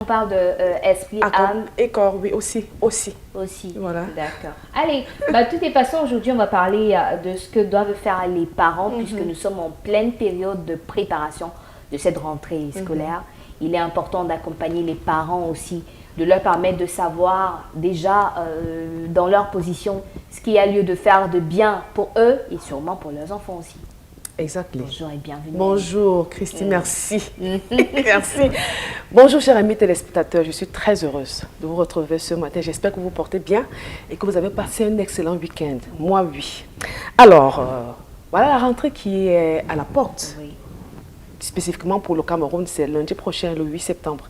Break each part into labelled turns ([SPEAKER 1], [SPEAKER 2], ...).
[SPEAKER 1] parle de esprit, âme
[SPEAKER 2] et corps, oui, aussi.
[SPEAKER 1] Aussi.
[SPEAKER 2] Voilà.
[SPEAKER 1] D'accord. Allez, de toutes les façons, aujourd'hui, on va parler de ce que doivent faire les parents, puisque nous sommes en pleine période de préparation de cette rentrée scolaire. Il est important d'accompagner les parents aussi, de leur permettre de savoir déjà dans leur position ce qu'il y a lieu de faire de bien pour eux et sûrement pour leurs enfants aussi.
[SPEAKER 2] Exactement.
[SPEAKER 1] Bonjour et bienvenue.
[SPEAKER 2] Bonjour Christine, merci. Merci. Bonjour chers amis téléspectateurs, je suis très heureuse de vous retrouver ce matin. J'espère que vous vous portez bien et que vous avez passé un excellent week-end. Moi, oui. Alors, voilà la rentrée qui est à la porte.
[SPEAKER 1] Oui.
[SPEAKER 2] Spécifiquement pour le Cameroun, c'est lundi prochain, le 8 septembre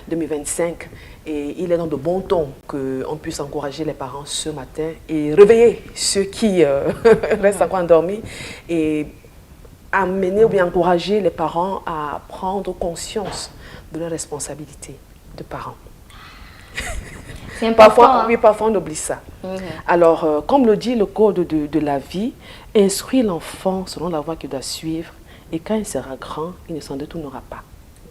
[SPEAKER 2] 2025. Et il est dans de bons tons qu'on puisse encourager les parents ce matin et réveiller ceux qui restent encore endormis et amener ou bien encourager les parents à prendre conscience de leurs responsabilités de parents.
[SPEAKER 1] C'est important.
[SPEAKER 2] Parfois, oui, parfois on oublie ça. Alors, comme le dit le code de la vie, instruis l'enfant selon la voie qu'il doit suivre et quand il sera grand, il ne s'en détournera pas.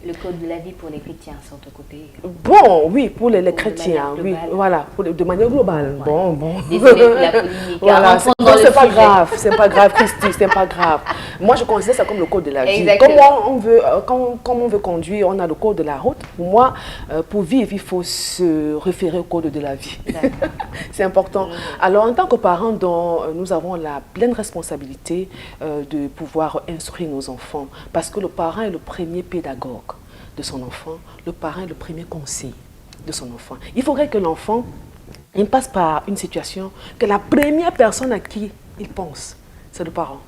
[SPEAKER 1] Le code de la vie pour les chrétiens, sur ton côté.
[SPEAKER 2] Bon, oui, pour les chrétiens, oui, voilà, de manière globale.
[SPEAKER 1] Ouais.
[SPEAKER 2] Bon.
[SPEAKER 1] Désolée pour la polémique.
[SPEAKER 2] Voilà, c'est pas grave, c'est pas grave, Christy, c'est pas grave. Moi, je considère ça comme le code de la vie.
[SPEAKER 1] Exactement.
[SPEAKER 2] Comme on veut conduire, on a le code de la route. Pour moi, pour vivre, il faut se référer au code de la vie. C'est important. Alors, en tant que parents, nous avons la pleine responsabilité de pouvoir instruire nos enfants. Parce que le parent est le premier pédagogue de son enfant, le parent est le premier conseiller de son enfant. Il faudrait que l'enfant passe par une situation que la première personne à qui il pense, c'est le parent.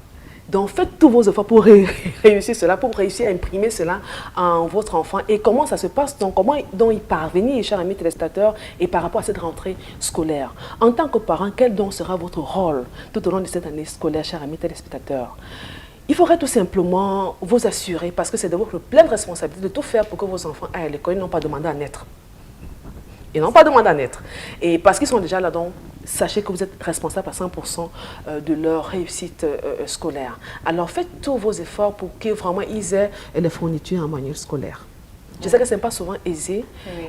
[SPEAKER 2] Donc faites tous vos efforts pour réussir cela, pour réussir à imprimer cela en votre enfant. Et comment ça se passe, donc comment y parvenir, chers amis téléspectateurs, et par rapport à cette rentrée scolaire. En tant que parent, quel donc sera votre rôle tout au long de cette année scolaire, chers amis téléspectateurs? Il faudrait tout simplement vous assurer, parce que c'est de votre pleine responsabilité, de tout faire pour que vos enfants aillent à l'école. Ils n'ont pas demandé à naître. Ils n'ont pas demandé à naître. Et parce qu'ils sont déjà là, donc, sachez que vous êtes responsable à 100% de leur réussite scolaire. Alors faites tous vos efforts pour que vraiment ils aient les fournitures en manuel scolaire. Je sais que ce n'est pas souvent aisé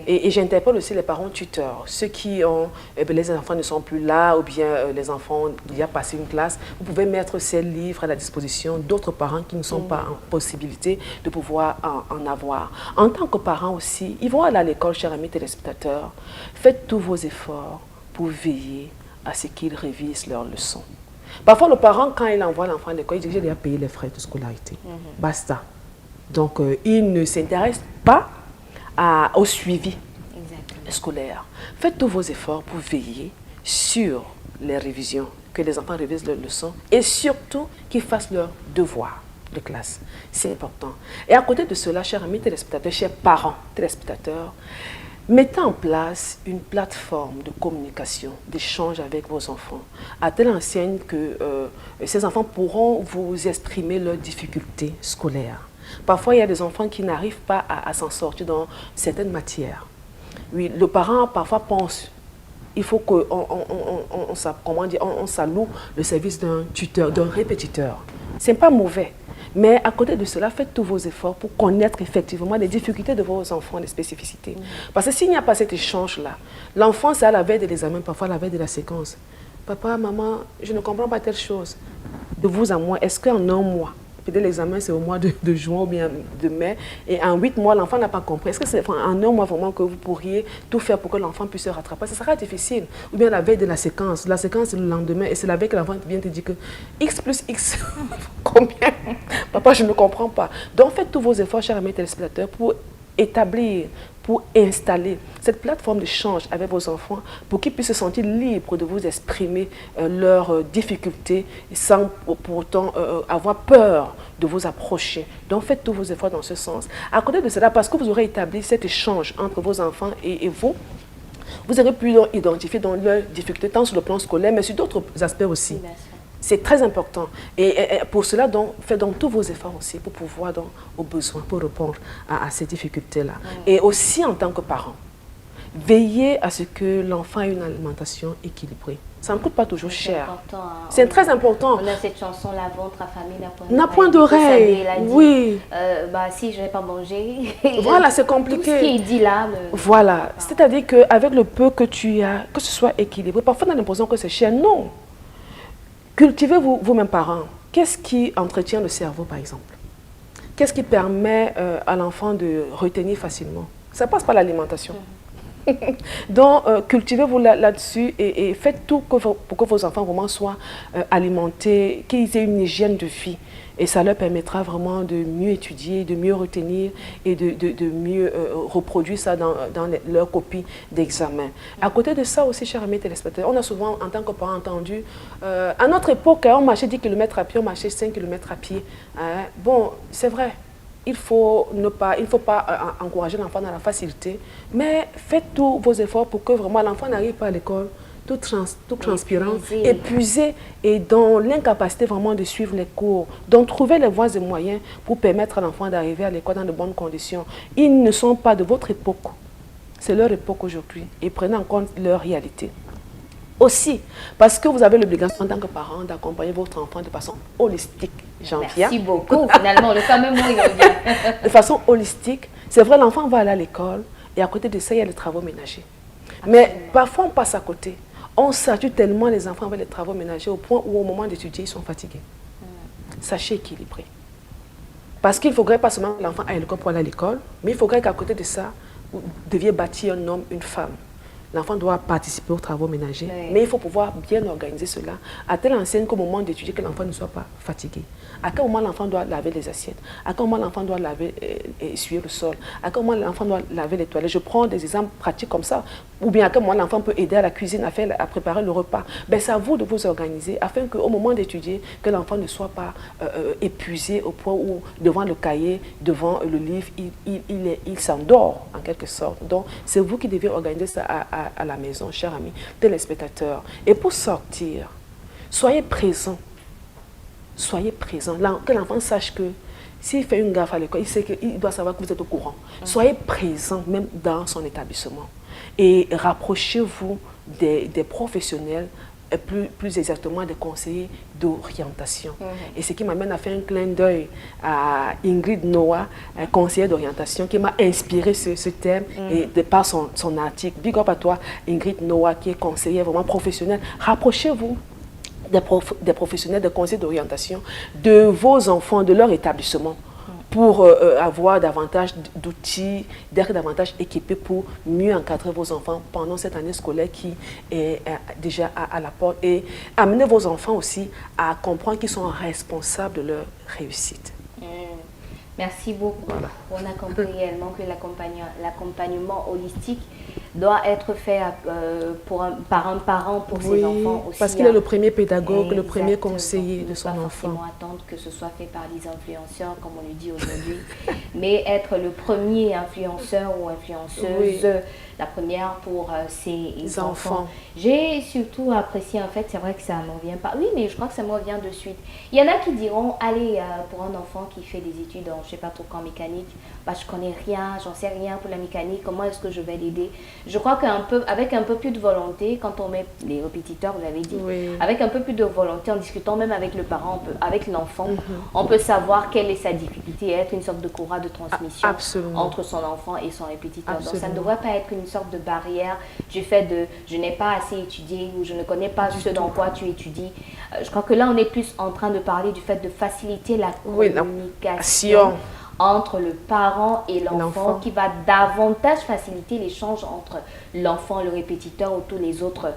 [SPEAKER 2] et j'interpelle aussi les parents tuteurs. Ceux qui ont, les enfants ne sont plus là ou bien les enfants ont déjà passé une classe. Vous pouvez mettre ces livres à la disposition d'autres parents qui ne sont pas en possibilité de pouvoir en avoir. En tant que parents aussi, ils vont aller à l'école, chers amis téléspectateurs. Faites tous vos efforts pour veiller à ce qu'ils révisent leurs leçons. Parfois, le parent, quand il envoie l'enfant à l'école, il dit que j'ai déjà payé les frais de scolarité. Basta. Donc, il ne s'intéresse pas au suivi scolaire. Faites tous vos efforts pour veiller sur les révisions, que les enfants révisent leurs leçons et surtout qu'ils fassent leurs devoirs de classe. C'est important. Et à côté de cela, chers amis téléspectateurs, chers parents téléspectateurs, mettez en place une plateforme de communication, d'échange avec vos enfants, à telle enseigne que ces enfants pourront vous exprimer leurs difficultés scolaires. Parfois, il y a des enfants qui n'arrivent pas à s'en sortir dans certaines matières. Oui, le parent parfois pense, il faut qu'on s'alloue le service d'un tuteur, d'un répétiteur. Ce n'est pas mauvais. Mais à côté de cela, faites tous vos efforts pour connaître effectivement les difficultés de vos enfants, les spécificités. Parce que s'il n'y a pas cet échange-là, l'enfant, c'est à la veille de l'examen, parfois à la veille de la séquence. Papa, maman, je ne comprends pas telle chose. De vous à moi, est-ce qu'en un mois, peut-être l'examen c'est au mois de juin ou bien de mai, et en 8 mois, l'enfant n'a pas compris. Est-ce que c'est en un mois vraiment que vous pourriez tout faire pour que l'enfant puisse se rattraper? Ça sera difficile. Ou bien la veille de la séquence c'est le lendemain, et c'est la veille que l'enfant vient te dire que X plus X, combien? Papa, je ne comprends pas. Donc faites tous vos efforts, chers amis téléspectateurs, pour établir, pour installer cette plateforme d'échange avec vos enfants pour qu'ils puissent se sentir libres de vous exprimer leurs difficultés sans pour autant avoir peur de vous approcher. Donc faites tous vos efforts dans ce sens. À côté de cela, parce que vous aurez établi cet échange entre vos enfants et vous, vous aurez pu identifier dans leurs difficultés tant sur le plan scolaire mais sur d'autres aspects aussi. C'est très important. Et pour cela, donc, faites donc tous vos efforts aussi pour pouvoir, donc, aux besoins, pour répondre à ces difficultés-là. Et aussi en tant que parent, veillez à ce que l'enfant ait une alimentation équilibrée. Ça ne coûte pas toujours cher.
[SPEAKER 1] Important, hein.
[SPEAKER 2] C'est très important.
[SPEAKER 1] On a cette chanson, la ventre affamée
[SPEAKER 2] n'a point d'oreille. Oui.
[SPEAKER 1] Bah, si je n'ai pas mangé.
[SPEAKER 2] Voilà, c'est compliqué.
[SPEAKER 1] Tout ce qui est dit là.
[SPEAKER 2] Voilà. C'est-à-dire qu'avec le peu que tu as, que ce soit équilibré, parfois on a l'impression que c'est cher. Non. Cultivez vous-même parents. Qu'est-ce qui entretient le cerveau, par exemple? Qu'est-ce qui permet à l'enfant de retenir facilement? Ça passe par l'alimentation. Donc, cultivez-vous là-dessus et faites tout pour que vos enfants vraiment soient alimentés, qu'ils aient une hygiène de vie. Et ça leur permettra vraiment de mieux étudier, de mieux retenir et de mieux reproduire ça dans leur copie d'examen. À côté de ça aussi, chers amis téléspectateurs, on a souvent, en tant que parents, entendu, à notre époque, on marchait 10 km à pied, on marchait 5 km à pied. Bon, c'est vrai. Il ne faut pas encourager l'enfant dans la facilité, mais faites tous vos efforts pour que vraiment l'enfant n'arrive pas à l'école tout transpirant, épuisé et dans l'incapacité vraiment de suivre les cours. Donc, trouvez les voies et moyens pour permettre à l'enfant d'arriver à l'école dans de bonnes conditions. Ils ne sont pas de votre époque, c'est leur époque aujourd'hui et prenez en compte leur réalité. Aussi, parce que vous avez l'obligation en tant que parent d'accompagner votre enfant de façon holistique.
[SPEAKER 1] Merci beaucoup, finalement, le fameux mot, il revient.
[SPEAKER 2] De façon holistique, c'est vrai, l'enfant va aller à l'école et à côté de ça, il y a les travaux ménagers. Absolument. Mais parfois, on passe à côté. On sature tellement les enfants avec les travaux ménagers au point où au moment d'étudier, ils sont fatigués. Sachez équilibrer. Parce qu'il ne faudrait pas seulement que l'enfant aille à l'école pour aller à l'école, mais il faudrait qu'à côté de ça, vous deviez bâtir un homme, une femme. L'enfant doit participer aux travaux ménagers, mais il faut pouvoir bien organiser cela, à telle enseigne qu'au moment d'étudier, que l'enfant ne soit pas fatigué. À quel moment l'enfant doit laver les assiettes? À quel moment l'enfant doit laver et essuyer le sol? À quel moment l'enfant doit laver les toilettes? Je prends des exemples pratiques comme ça. Ou bien à quel moment l'enfant peut aider à la cuisine, à préparer le repas. Ben, c'est à vous de vous organiser afin qu'au moment d'étudier, que l'enfant ne soit pas épuisé au point où, devant le cahier, devant le livre, il s'endort en quelque sorte. Donc, c'est vous qui devez organiser ça à la maison, chers amis téléspectateurs. Et pour sortir, soyez présents. Soyez présents. Que l'enfant sache que s'il fait une gaffe à l'école, il sait qu'il doit savoir que vous êtes au courant. Soyez présents même dans son établissement. Et rapprochez-vous des professionnels, plus exactement des conseillers d'orientation. Et ce qui m'amène à faire un clin d'œil à Ingrid Noah, conseillère d'orientation, qui m'a inspiré ce thème et de par son article. Big up à toi, Ingrid Noah, qui est conseillère vraiment professionnelle. Rapprochez-vous des professionnels, des conseillers d'orientation, de vos enfants, de leur établissement, pour avoir davantage d'outils, d'être davantage équipés pour mieux encadrer vos enfants pendant cette année scolaire qui est déjà à la porte, et amener vos enfants aussi à comprendre qu'ils sont responsables de leur réussite.
[SPEAKER 1] Merci beaucoup. Voilà. On a compris réellement que l'accompagnement holistique doit être fait par un parent pour ses enfants aussi.
[SPEAKER 2] Parce qu'il est le premier pédagogue, le premier conseiller de son enfant.
[SPEAKER 1] Il ne faut pas attendre que ce soit fait par des influenceurs, comme on le dit aujourd'hui, mais être le premier influenceur ou influenceuse, la première pour ses enfants. J'ai surtout apprécié, en fait, c'est vrai que ça ne me revient pas. Oui, mais je crois que ça me revient de suite. Il y en a qui diront, allez, pour un enfant qui fait des études en, je ne sais pas trop qu'en mécanique, bah, je ne connais rien, j'en sais rien pour la mécanique, comment est-ce que je vais l'aider? Je crois qu'avec un peu plus de volonté, quand on met les répétiteurs, vous l'avez dit, avec un peu plus de volonté, en discutant même avec le parent, avec l'enfant, on peut savoir quelle est sa difficulté et être une sorte de courroie de transmission entre son enfant et son répétiteur. Donc ça ne devrait pas être une sorte de barrière du fait de je n'ai pas assez étudié ou je ne connais pas ce dans quoi tu étudies. Je crois que là, on est plus en train de parler du fait de faciliter la communication entre le parent et l'enfant, qui va davantage faciliter l'échange entre l'enfant, le répétiteur ou toutes les autres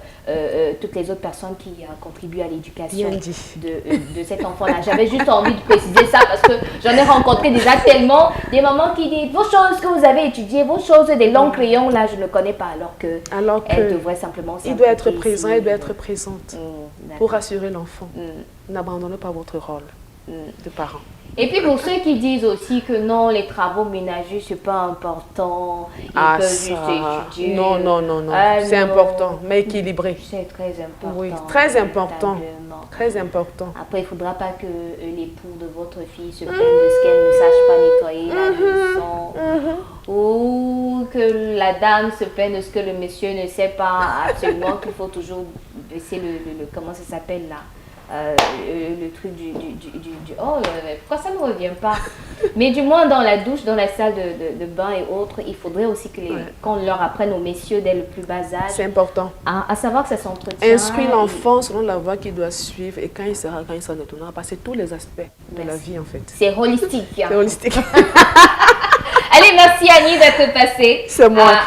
[SPEAKER 1] personnes qui contribuent à l'éducation de cet enfant-là. J'avais juste envie de préciser ça parce que j'en ai rencontré déjà tellement des mamans qui disent vos choses que vous avez étudiées, vos choses des longs crayons, là je ne connais pas, alors que elle devrait simplement
[SPEAKER 2] il doit être présent, elle doit être présente pour rassurer l'enfant. N'abandonnez pas votre rôle. de parents.
[SPEAKER 1] Et puis pour ceux qui disent aussi que non, les travaux ménagers, c'est pas important, ils peuvent juste étudier.
[SPEAKER 2] Non, c'est important, mais équilibré.
[SPEAKER 1] C'est très important.
[SPEAKER 2] Oui, très important. Très important.
[SPEAKER 1] Après, il ne faudra pas que l'époux de votre fille se plaigne de ce qu'elle ne sache pas nettoyer la maison. Ou que la dame se plaigne de ce que le monsieur ne sait pas absolument, qu'il faut toujours baisser le comment ça s'appelle là, le truc pourquoi ça ne revient pas? Mais du moins dans la douche, dans la salle de bain et autres, il faudrait aussi que qu'on leur apprenne aux messieurs dès le plus bas âge.
[SPEAKER 2] C'est important.
[SPEAKER 1] À savoir que ça s'entretient.
[SPEAKER 2] Instruire l'enfant selon la voie qu'il doit suivre et quand il sera retournera, passer tous les aspects de la vie en fait.
[SPEAKER 1] C'est holistique.
[SPEAKER 2] C'est holistique.
[SPEAKER 1] Allez, merci Annie d'être passée.
[SPEAKER 2] C'est moi.